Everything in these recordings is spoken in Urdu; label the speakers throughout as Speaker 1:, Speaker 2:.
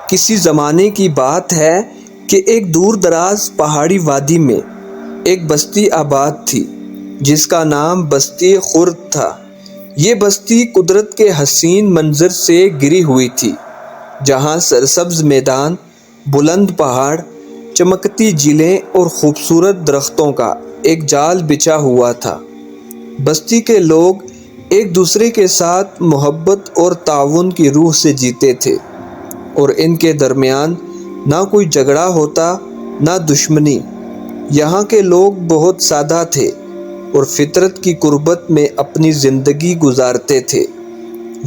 Speaker 1: کسی زمانے کی بات ہے کہ ایک دور دراز پہاڑی وادی میں ایک بستی آباد تھی جس کا نام بستی خرد تھا۔ یہ بستی قدرت کے حسین منظر سے گری ہوئی تھی، جہاں سرسبز میدان، بلند پہاڑ، چمکتی جھیلیں اور خوبصورت درختوں کا ایک جال بچھا ہوا تھا۔ بستی کے لوگ ایک دوسرے کے ساتھ محبت اور تعاون کی روح سے جیتے تھے، اور ان کے درمیان نہ کوئی جھگڑا ہوتا نہ دشمنی۔ یہاں کے لوگ بہت سادہ تھے اور فطرت کی قربت میں اپنی زندگی گزارتے تھے۔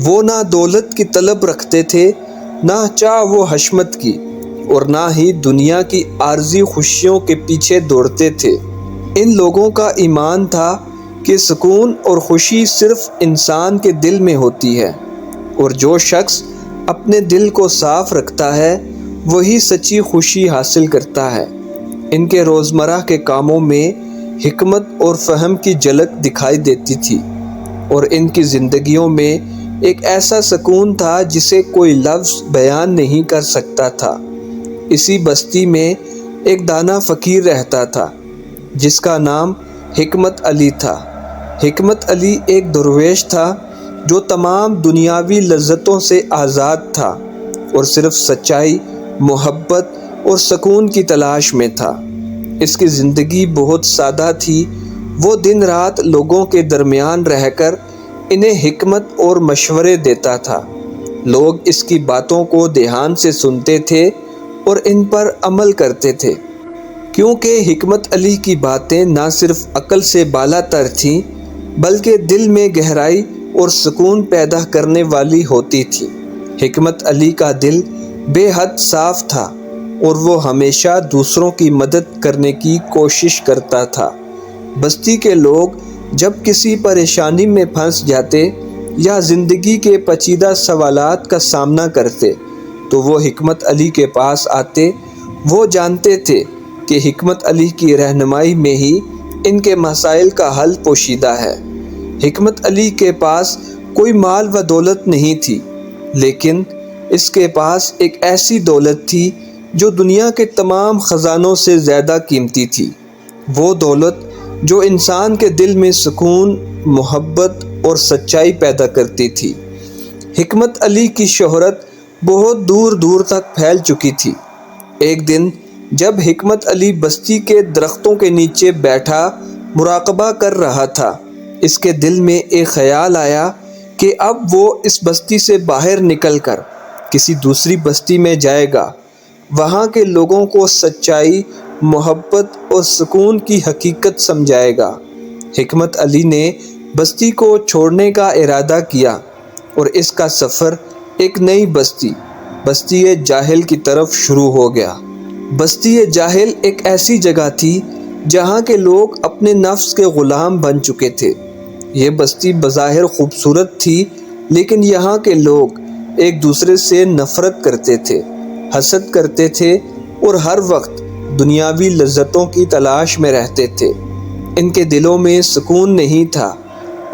Speaker 1: وہ نہ دولت کی طلب رکھتے تھے، نہ چاہ و حشمت کی، اور نہ ہی دنیا کی عارضی خوشیوں کے پیچھے دوڑتے تھے۔ ان لوگوں کا ایمان تھا کہ سکون اور خوشی صرف انسان کے دل میں ہوتی ہے، اور جو شخص اپنے دل کو صاف رکھتا ہے وہی سچی خوشی حاصل کرتا ہے۔ ان کے روزمرہ کے کاموں میں حکمت اور فہم کی جھلک دکھائی دیتی تھی، اور ان کی زندگیوں میں ایک ایسا سکون تھا جسے کوئی لفظ بیان نہیں کر سکتا تھا۔ اسی بستی میں ایک دانا فقیر رہتا تھا جس کا نام حکمت علی تھا۔ حکمت علی ایک درویش تھا جو تمام دنیاوی لذتوں سے آزاد تھا اور صرف سچائی، محبت اور سکون کی تلاش میں تھا۔ اس کی زندگی بہت سادہ تھی۔ وہ دن رات لوگوں کے درمیان رہ کر انہیں حکمت اور مشورے دیتا تھا۔ لوگ اس کی باتوں کو دھیان سے سنتے تھے اور ان پر عمل کرتے تھے، کیونکہ حکمت علی کی باتیں نہ صرف عقل سے بالا تر تھیں بلکہ دل میں گہرائی اور سکون پیدا کرنے والی ہوتی تھی۔ حکمت علی کا دل بے حد صاف تھا اور وہ ہمیشہ دوسروں کی مدد کرنے کی کوشش کرتا تھا۔ بستی کے لوگ جب کسی پریشانی میں پھنس جاتے یا زندگی کے پیچیدہ سوالات کا سامنا کرتے تو وہ حکمت علی کے پاس آتے۔ وہ جانتے تھے کہ حکمت علی کی رہنمائی میں ہی ان کے مسائل کا حل پوشیدہ ہے۔ حکمت علی کے پاس کوئی مال و دولت نہیں تھی، لیکن اس کے پاس ایک ایسی دولت تھی جو دنیا کے تمام خزانوں سے زیادہ قیمتی تھی۔ وہ دولت جو انسان کے دل میں سکون، محبت اور سچائی پیدا کرتی تھی۔ حکمت علی کی شہرت بہت دور دور تک پھیل چکی تھی۔ ایک دن جب حکمت علی بستی کے درختوں کے نیچے بیٹھا مراقبہ کر رہا تھا، اس کے دل میں ایک خیال آیا کہ اب وہ اس بستی سے باہر نکل کر کسی دوسری بستی میں جائے گا، وہاں کے لوگوں کو سچائی، محبت اور سکون کی حقیقت سمجھائے گا۔ حکمت علی نے بستی کو چھوڑنے کا ارادہ کیا اور اس کا سفر ایک نئی بستی جاہل کی طرف شروع ہو گیا۔ بستی جاہل ایک ایسی جگہ تھی جہاں کے لوگ اپنے نفس کے غلام بن چکے تھے۔ یہ بستی بظاہر خوبصورت تھی، لیکن یہاں کے لوگ ایک دوسرے سے نفرت کرتے تھے، حسد کرتے تھے اور ہر وقت دنیاوی لذتوں کی تلاش میں رہتے تھے۔ ان کے دلوں میں سکون نہیں تھا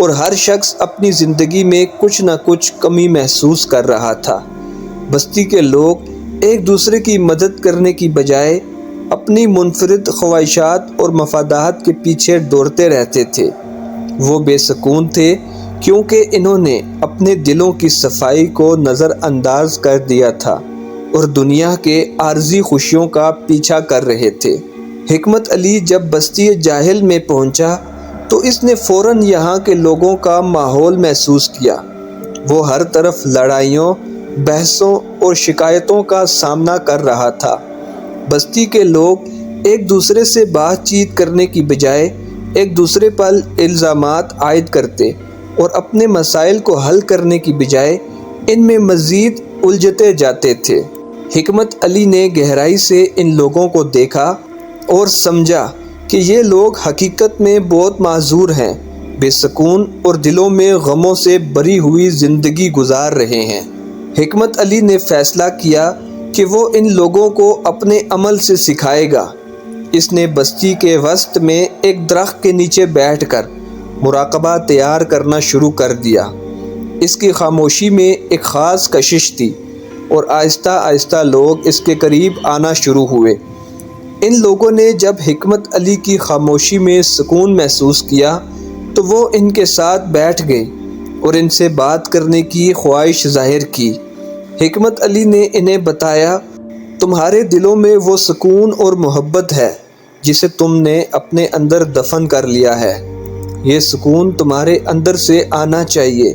Speaker 1: اور ہر شخص اپنی زندگی میں کچھ نہ کچھ کمی محسوس کر رہا تھا۔ بستی کے لوگ ایک دوسرے کی مدد کرنے کی بجائے اپنی منفرد خواہشات اور مفادات کے پیچھے دوڑتے رہتے تھے۔ وہ بے سکون تھے کیونکہ انہوں نے اپنے دلوں کی صفائی کو نظر انداز کر دیا تھا اور دنیا کے عارضی خوشیوں کا پیچھا کر رہے تھے۔ حکمت علی جب بستی جاہل میں پہنچا تو اس نے فوراً یہاں کے لوگوں کا ماحول محسوس کیا۔ وہ ہر طرف لڑائیوں، بحثوں اور شکایتوں کا سامنا کر رہا تھا۔ بستی کے لوگ ایک دوسرے سے بات چیت کرنے کی بجائے ایک دوسرے پر الزامات عائد کرتے اور اپنے مسائل کو حل کرنے کی بجائے ان میں مزید الجھتے جاتے تھے۔ حکمت علی نے گہرائی سے ان لوگوں کو دیکھا اور سمجھا کہ یہ لوگ حقیقت میں بہت معذور ہیں، بے سکون اور دلوں میں غموں سے بھری ہوئی زندگی گزار رہے ہیں۔ حکمت علی نے فیصلہ کیا کہ وہ ان لوگوں کو اپنے عمل سے سکھائے گا۔ اس نے بستی کے وسط میں ایک درخت کے نیچے بیٹھ کر مراقبہ تیار کرنا شروع کر دیا۔ اس کی خاموشی میں ایک خاص کشش تھی اور آہستہ آہستہ لوگ اس کے قریب آنا شروع ہوئے۔ ان لوگوں نے جب حکمت علی کی خاموشی میں سکون محسوس کیا تو وہ ان کے ساتھ بیٹھ گئے اور ان سے بات کرنے کی خواہش ظاہر کی۔ حکمت علی نے انہیں بتایا، تمہارے دلوں میں وہ سکون اور محبت ہے جسے تم نے اپنے اندر دفن کر لیا ہے۔ یہ سکون تمہارے اندر سے آنا چاہیے،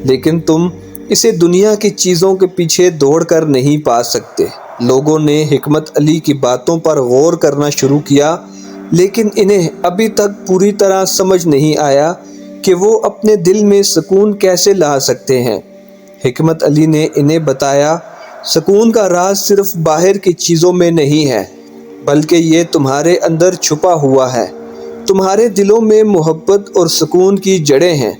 Speaker 1: لیکن تم اسے دنیا کی چیزوں کے پیچھے دوڑ کر نہیں پا سکتے۔ لوگوں نے حکمت علی کی باتوں پر غور کرنا شروع کیا، لیکن انہیں ابھی تک پوری طرح سمجھ نہیں آیا کہ وہ اپنے دل میں سکون کیسے لا سکتے ہیں۔ حکمت علی نے انہیں بتایا، سکون کا راز صرف باہر کی چیزوں میں نہیں ہے، بلکہ یہ تمہارے اندر چھپا ہوا ہے۔ تمہارے دلوں میں محبت اور سکون کی جڑیں ہیں،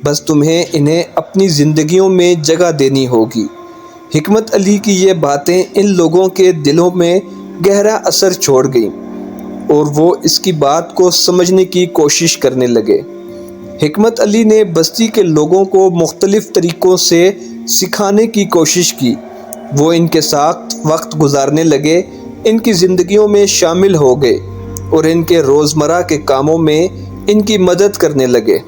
Speaker 1: بس تمہیں انہیں اپنی زندگیوں میں جگہ دینی ہوگی۔ حکمت علی کی یہ باتیں ان لوگوں کے دلوں میں گہرا اثر چھوڑ گئیں اور وہ اس کی بات کو سمجھنے کی کوشش کرنے لگے۔ حکمت علی نے بستی کے لوگوں کو مختلف طریقوں سے سکھانے کی کوشش کی۔ وہ ان کے ساتھ وقت گزارنے لگے، ان کی زندگیوں میں شامل ہو گئے اور ان کے روزمرہ کے کاموں میں ان کی مدد کرنے لگے۔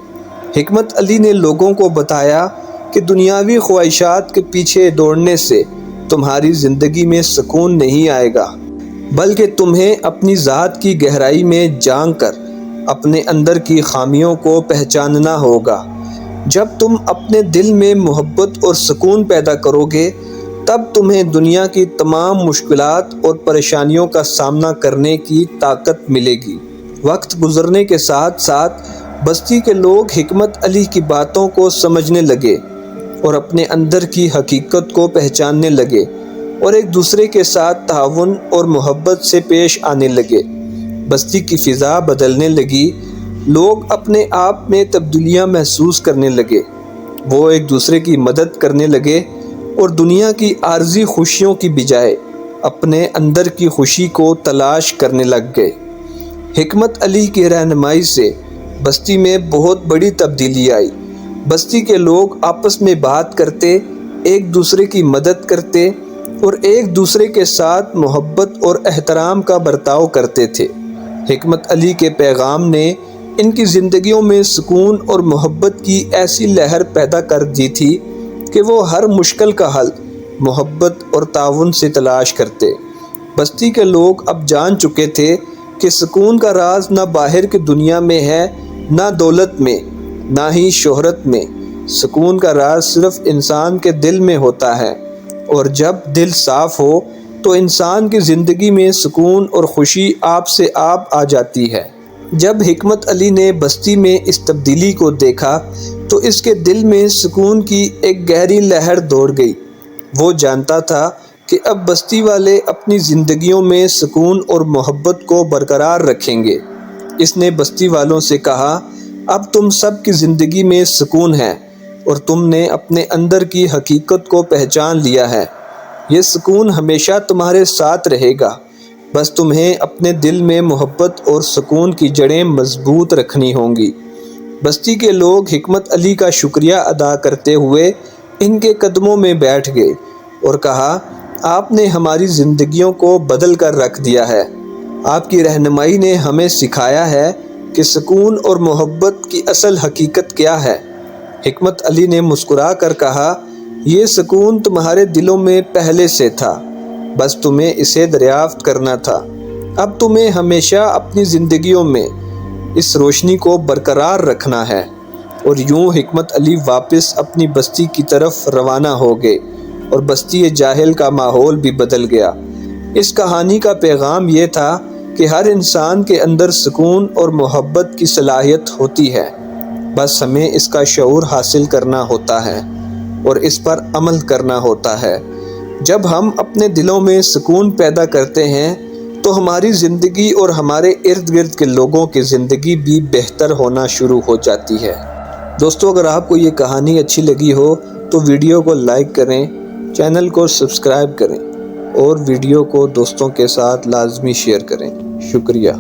Speaker 1: حکمت علی نے لوگوں کو بتایا کہ دنیاوی خواہشات کے پیچھے دوڑنے سے تمہاری زندگی میں سکون نہیں آئے گا، بلکہ تمہیں اپنی ذات کی گہرائی میں جھانک کر اپنے اندر کی خامیوں کو پہچاننا ہوگا۔ جب تم اپنے دل میں محبت اور سکون پیدا کرو گے، تب تمہیں دنیا کی تمام مشکلات اور پریشانیوں کا سامنا کرنے کی طاقت ملے گی۔ وقت گزرنے کے ساتھ ساتھ بستی کے لوگ حکمت علی کی باتوں کو سمجھنے لگے اور اپنے اندر کی حقیقت کو پہچاننے لگے اور ایک دوسرے کے ساتھ تعاون اور محبت سے پیش آنے لگے۔ بستی کی فضا بدلنے لگی، لوگ اپنے آپ میں تبدیلیاں محسوس کرنے لگے، وہ ایک دوسرے کی مدد کرنے لگے اور دنیا کی عارضی خوشیوں کی بجائے اپنے اندر کی خوشی کو تلاش کرنے لگ گئے۔ حکمت علی کی رہنمائی سے بستی میں بہت بڑی تبدیلی آئی۔ بستی کے لوگ آپس میں بات کرتے، ایک دوسرے کی مدد کرتے اور ایک دوسرے کے ساتھ محبت اور احترام کا برتاؤ کرتے تھے۔ حکمت علی کے پیغام نے ان کی زندگیوں میں سکون اور محبت کی ایسی لہر پیدا کر دی تھی کہ وہ ہر مشکل کا حل محبت اور تعاون سے تلاش کرتے۔ بستی کے لوگ اب جان چکے تھے کہ سکون کا راز نہ باہر کی دنیا میں ہے، نہ دولت میں، نہ ہی شہرت میں۔ سکون کا راز صرف انسان کے دل میں ہوتا ہے، اور جب دل صاف ہو تو انسان کی زندگی میں سکون اور خوشی آپ سے آپ آ جاتی ہے۔ جب حکمت علی نے بستی میں اس تبدیلی کو دیکھا تو اس کے دل میں سکون کی ایک گہری لہر دوڑ گئی۔ وہ جانتا تھا کہ اب بستی والے اپنی زندگیوں میں سکون اور محبت کو برقرار رکھیں گے۔ اس نے بستی والوں سے کہا، اب تم سب کی زندگی میں سکون ہے اور تم نے اپنے اندر کی حقیقت کو پہچان لیا ہے۔ یہ سکون ہمیشہ تمہارے ساتھ رہے گا، بس تمہیں اپنے دل میں محبت اور سکون کی جڑیں مضبوط رکھنی ہوں گی۔ بستی کے لوگ حکمت علی کا شکریہ ادا کرتے ہوئے ان کے قدموں میں بیٹھ گئے اور کہا، آپ نے ہماری زندگیوں کو بدل کر رکھ دیا ہے۔ آپ کی رہنمائی نے ہمیں سکھایا ہے کہ سکون اور محبت کی اصل حقیقت کیا ہے۔ حکمت علی نے مسکرا کر کہا، یہ سکون تمہارے دلوں میں پہلے سے تھا، بس تمہیں اسے دریافت کرنا تھا۔ اب تمہیں ہمیشہ اپنی زندگیوں میں اس روشنی کو برقرار رکھنا ہے۔ اور یوں حکمت علی واپس اپنی بستی کی طرف روانہ ہو گئے اور بستی جاہل کا ماحول بھی بدل گیا۔ اس کہانی کا پیغام یہ تھا کہ ہر انسان کے اندر سکون اور محبت کی صلاحیت ہوتی ہے، بس ہمیں اس کا شعور حاصل کرنا ہوتا ہے اور اس پر عمل کرنا ہوتا ہے۔ جب ہم اپنے دلوں میں سکون پیدا کرتے ہیں تو ہماری زندگی اور ہمارے ارد گرد کے لوگوں کی زندگی بھی بہتر ہونا شروع ہو جاتی ہے۔ دوستو، اگر آپ کو یہ کہانی اچھی لگی ہو تو ویڈیو کو لائک کریں، چینل کو سبسکرائب کریں اور ویڈیو کو دوستوں کے ساتھ لازمی شیئر کریں۔ شکریہ۔